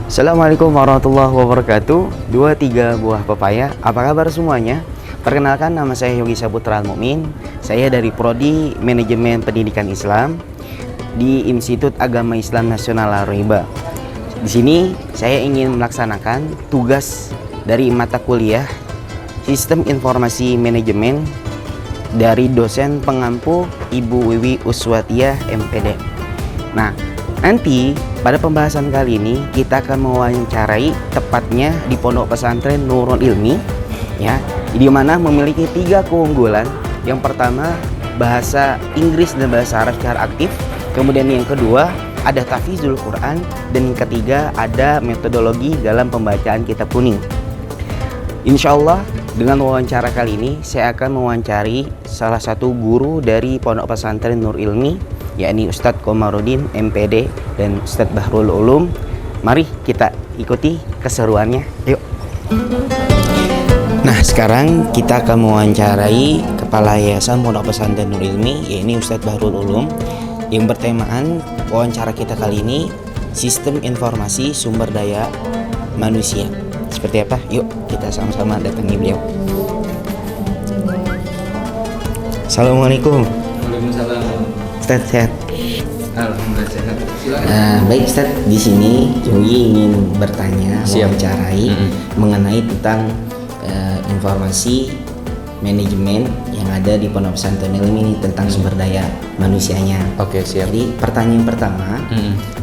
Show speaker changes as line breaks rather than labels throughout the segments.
Assalamualaikum warahmatullahi wabarakatuh. 2-3 buah pepaya. Apa kabar semuanya? Perkenalkan, nama saya Yogi Saputra Al-Mu'min. Saya dari Prodi Manajemen Pendidikan Islam di Institut Agama Islam Nasional Al-Rohiba. Di sini saya ingin melaksanakan tugas dari mata kuliah Sistem Informasi Manajemen dari dosen pengampu Ibu Wiwi Uswatiyah MPD. Nah, nanti pada pembahasan kali ini kita akan mewawancarai tepatnya di Pondok Pesantren Nurul Ilmi, ya, di mana memiliki 3 keunggulan. Yang pertama, bahasa Inggris dan bahasa Arab secara aktif. Kemudian yang kedua, ada tahfizul Quran, dan yang ketiga ada metodologi dalam pembacaan kitab kuning. Insya Allah dengan wawancara kali ini saya akan mewawancari salah satu guru dari Pondok Pesantren Nurul Ilmi, yakni Ustadz Komarudin MPD dan Ustadz Bahrul Ulum. Mari kita ikuti keseruannya, yuk. Nah, sekarang kita akan mewawancarai Kepala Yayasan Pondok Pesantren Nurul Ilmi, yakni Ustadz Bahrul Ulum, yang bertemaan wawancara kita kali ini Sistem Informasi Sumber Daya Manusia. Seperti apa? Yuk kita sama-sama datangi beliau. Assalamualaikum.
Waalaikumsalam.
Ustadz, sehat?
Alhamdulillah sehat. Silakan.
Nah, baik Ustadz, di sini Yogi ingin bertanya, wawancarai mengenai tentang informasi manajemen yang ada di Pondok Pesantren ini tentang sumber daya manusianya.
Oke, siap.
Jadi pertanyaan pertama,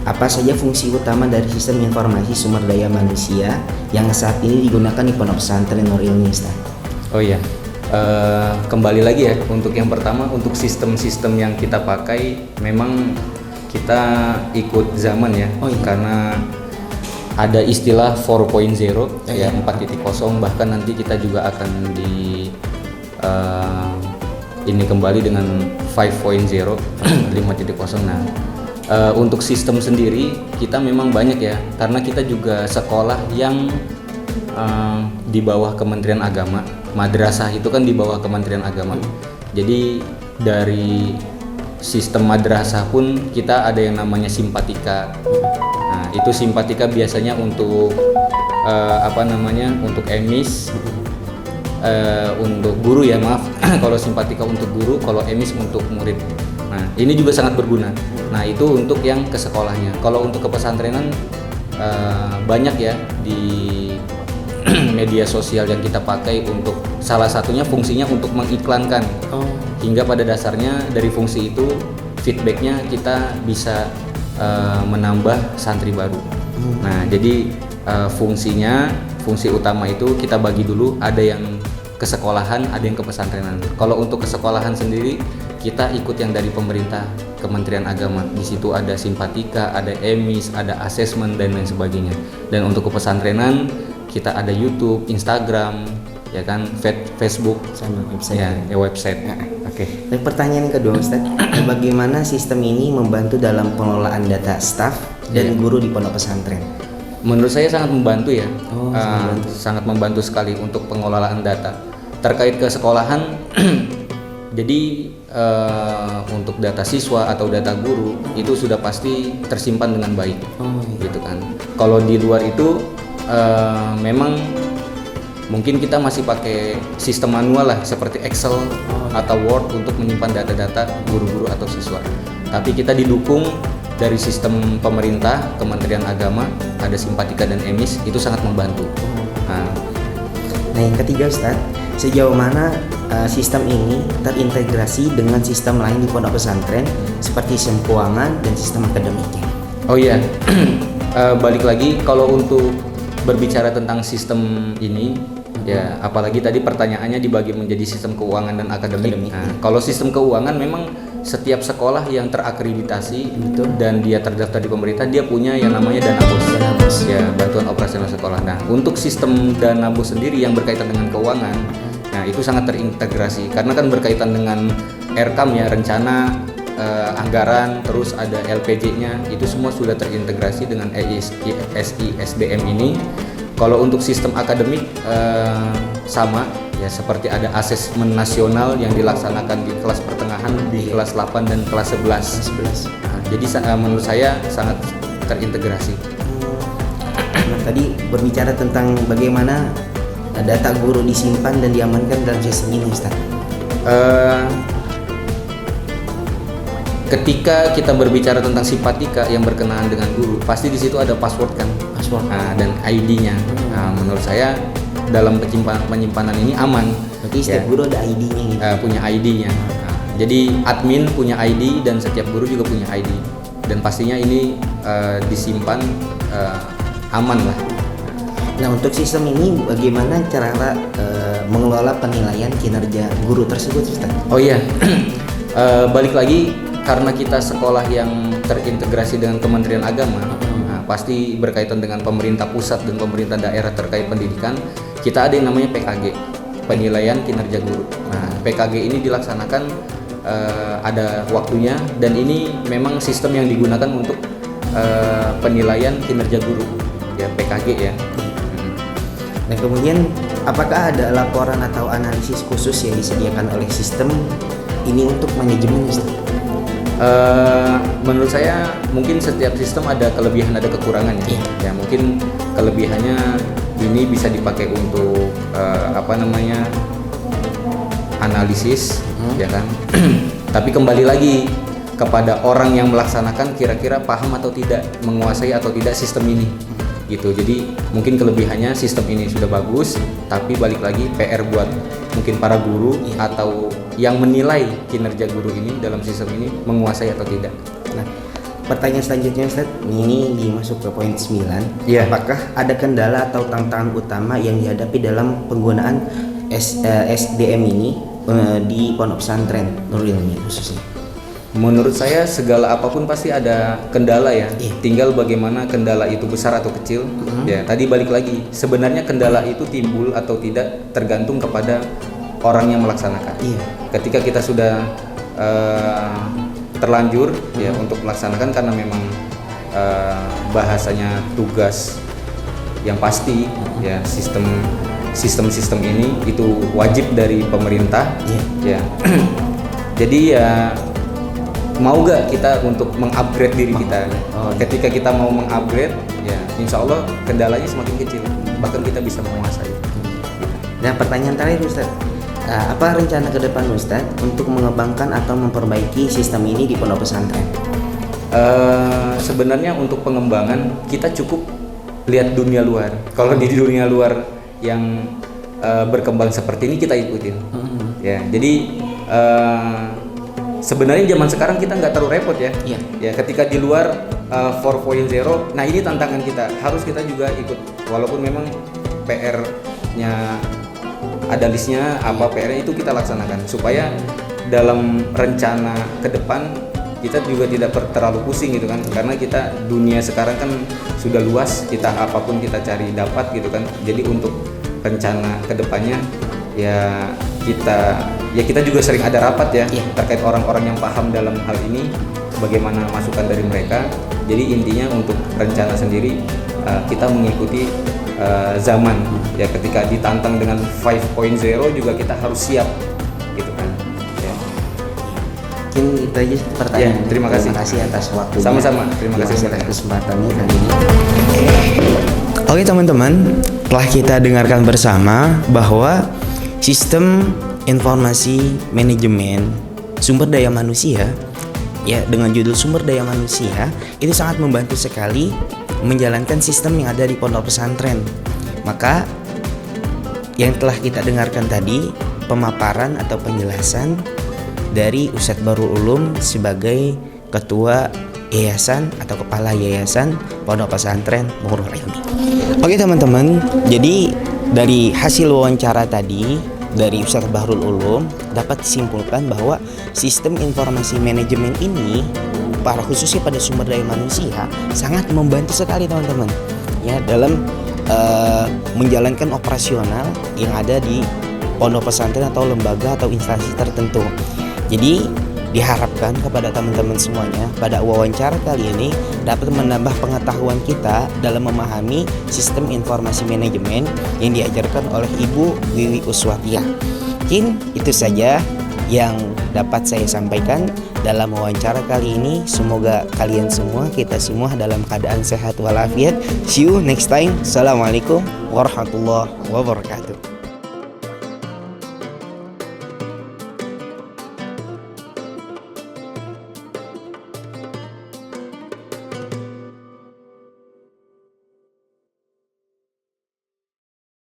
apa saja fungsi utama dari sistem informasi sumber daya manusia yang saat ini digunakan di Pondok Pesantren Nurul Ilmi, Ustadz?
Oh iya. Kembali lagi ya, untuk yang pertama, untuk sistem-sistem yang kita pakai memang kita ikut zaman ya.
Oh iya.
Karena ada istilah 4.0 ya, 4.0, bahkan nanti kita juga akan ini kembali dengan 5.0 5.0. Nah, untuk sistem sendiri kita memang banyak ya, karena kita juga sekolah yang di bawah Kementerian Agama. Madrasah itu kan di bawah Kementerian Agama. Jadi dari sistem madrasah pun kita ada yang namanya simpatika. Nah, itu simpatika biasanya untuk untuk emis, untuk guru ya, maaf. Kalau simpatika untuk guru, kalau emis untuk murid. Nah, ini juga sangat berguna. Nah, itu untuk yang ke sekolahnya. Kalau untuk ke pesantrenan banyak ya di media sosial yang kita pakai, untuk salah satunya fungsinya untuk mengiklankan. Hingga pada dasarnya dari fungsi itu feedbacknya kita bisa menambah santri baru. Nah, jadi fungsi utama itu kita bagi dulu, ada yang ke sekolahan, ada yang ke pesantrenan. Kalau untuk ke sekolahan sendiri kita ikut yang dari pemerintah, Kementerian Agama. Di situ ada simpatika, ada emis, ada asesmen dan lain sebagainya. Dan untuk ke pesantrenan kita ada YouTube, Instagram, ya kan, Facebook,
Sama website.
ya website.
Oke. Dan pertanyaan kedua, Ustadz, bagaimana sistem ini membantu dalam pengelolaan data staf dan guru di pondok pesantren?
Menurut saya sangat membantu ya.
Sangat membantu.
Sangat membantu sekali untuk pengelolaan data terkait ke sekolahan. Jadi untuk data siswa atau data guru itu sudah pasti tersimpan dengan baik, gitu kan. Kalau di luar itu memang mungkin kita masih pakai sistem manual lah, seperti Excel atau Word untuk menyimpan data-data guru-guru atau siswa. Tapi kita didukung dari sistem pemerintah, Kementerian Agama, ada simpatika dan emis, itu sangat membantu.
Nah, yang ketiga, Ustadz, sejauh mana sistem ini terintegrasi dengan sistem lain di pondok pesantren seperti sistem keuangan dan sistem akademiknya?
Oh iya, balik lagi kalau untuk berbicara tentang sistem ini, ya apalagi tadi pertanyaannya dibagi menjadi sistem keuangan dan akademik. Nah, kalau sistem keuangan memang setiap sekolah yang terakreditasi dan dia terdaftar di pemerintah, dia punya yang namanya dana bos, ya, bantuan operasional sekolah. Nah, untuk sistem dana bos sendiri yang berkaitan dengan keuangan, nah itu sangat terintegrasi karena kan berkaitan dengan RKAM ya, rencana anggaran, terus ada LPJ-nya, itu semua sudah terintegrasi dengan SISDM ini. Kalau untuk sistem akademik sama ya, seperti ada asesmen nasional yang dilaksanakan di kelas pertengahan, di kelas 8 dan kelas 11. Nah, jadi menurut saya sangat terintegrasi.
tadi berbicara tentang bagaimana data guru disimpan dan diamankan dalam sistem ini, Ustaz.
Ketika kita berbicara tentang simpatika yang berkenaan dengan guru, pasti di situ ada password kan,
Password.
dan ID-nya. Nah, menurut saya dalam penyimpanan ini aman.
Berarti setiap guru ada ID-nya gitu.
Punya ID-nya. Nah, jadi admin punya ID dan setiap guru juga punya ID. Dan pastinya ini disimpan aman lah.
Nah, untuk sistem ini bagaimana cara mengelola penilaian kinerja guru tersebut, Ustaz?
Oh iya, balik lagi karena kita sekolah yang terintegrasi dengan Kementerian Agama, nah, pasti berkaitan dengan pemerintah pusat dan pemerintah daerah terkait pendidikan. Kita ada yang namanya PKG, penilaian kinerja guru. Nah, PKG ini dilaksanakan ada waktunya dan ini memang sistem yang digunakan untuk penilaian kinerja guru, ya PKG ya.
Dan kemudian apakah ada laporan atau analisis khusus yang disediakan oleh sistem ini untuk manajemen, Ustaz?
Menurut saya mungkin setiap sistem ada kelebihan ada kekurangan ya. Ya mungkin kelebihannya ini bisa dipakai untuk analisis, ya kan. Tapi kembali lagi kepada orang yang melaksanakan kira-kira paham atau tidak, menguasai atau tidak sistem ini. Gitu. Jadi mungkin kelebihannya sistem ini sudah bagus, tapi balik lagi PR buat mungkin para guru atau yang menilai kinerja guru ini dalam sistem ini menguasai atau tidak.
Nah, pertanyaan selanjutnya, Ustaz, ini dimasuk ke poin 9.
Iya.
Apakah ada kendala atau tantangan utama yang dihadapi dalam penggunaan SDM ini di pondok pesantren Nurul Ilmi khususnya?
Menurut saya segala apapun pasti ada kendala ya. Tinggal bagaimana kendala itu besar atau kecil. Ya, tadi balik lagi. Sebenarnya kendala itu timbul atau tidak tergantung kepada orang yang melaksanakan. Ketika kita sudah terlanjur ya untuk melaksanakan karena memang bahasanya tugas yang pasti ya sistem ini itu wajib dari pemerintah. Ya. Jadi ya mau gak kita untuk mengupgrade diri kita? Ketika kita mau mengupgrade, ya insya Allah kendalanya semakin kecil, bahkan kita bisa menguasai.
Nah, pertanyaan terakhir, Ustaz, apa rencana ke depan Ustaz untuk mengembangkan atau memperbaiki sistem ini di pondok pesantren?
Sebenarnya untuk pengembangan kita cukup lihat dunia luar. Kalau di dunia luar yang berkembang seperti ini kita ikutin. Ya, jadi sebenarnya zaman sekarang kita nggak terlalu repot ya. Ya ketika di luar 4.0, nah ini tantangan kita. Harus kita juga ikut. Walaupun memang PR-nya ada listnya apa PR-nya itu kita laksanakan supaya dalam rencana ke depan kita juga tidak terlalu pusing gitu kan. Karena kita dunia sekarang kan sudah luas, kita apapun kita cari dapat gitu kan. Jadi untuk rencana ke depannya ya kita juga sering ada rapat ya terkait orang-orang yang paham dalam hal ini, bagaimana masukan dari mereka. Jadi intinya untuk rencana sendiri kita mengikuti zaman ya, ketika ditantang dengan 5.0 juga kita harus siap gitu kan ya.
Mungkin itu aja pertanyaan.
Terima kasih
atas waktunya.
Sama-sama, terima kasih
atas kesempatannya kali ini. Oke teman-teman, telah kita dengarkan bersama bahwa sistem informasi manajemen sumber daya manusia ya, dengan judul sumber daya manusia, itu sangat membantu sekali menjalankan sistem yang ada di pondok pesantren. Maka yang telah kita dengarkan tadi pemaparan atau penjelasan dari Ustadz Bahrul Ulum sebagai ketua yayasan atau kepala yayasan pondok pesantren Nurul Ilmi. Oke teman-teman, jadi dari hasil wawancara tadi dari Ustadz Bahrul Ulum dapat disimpulkan bahwa sistem informasi manajemen ini khususnya pada sumber daya manusia sangat membantu sekali teman-teman ya dalam menjalankan operasional yang ada di pondok pesantren atau lembaga atau instansi tertentu. Jadi diharapkan kepada teman-teman semuanya pada wawancara kali ini dapat menambah pengetahuan kita dalam memahami sistem informasi manajemen yang diajarkan oleh Ibu Wiwi Uswatiyah. Mungkin itu saja yang dapat saya sampaikan. dalam wawancara kali ini. Semoga kalian semua, kita semua dalam keadaan sehat walafiat. See you next time. Assalamualaikum warahmatullahi wabarakatuh.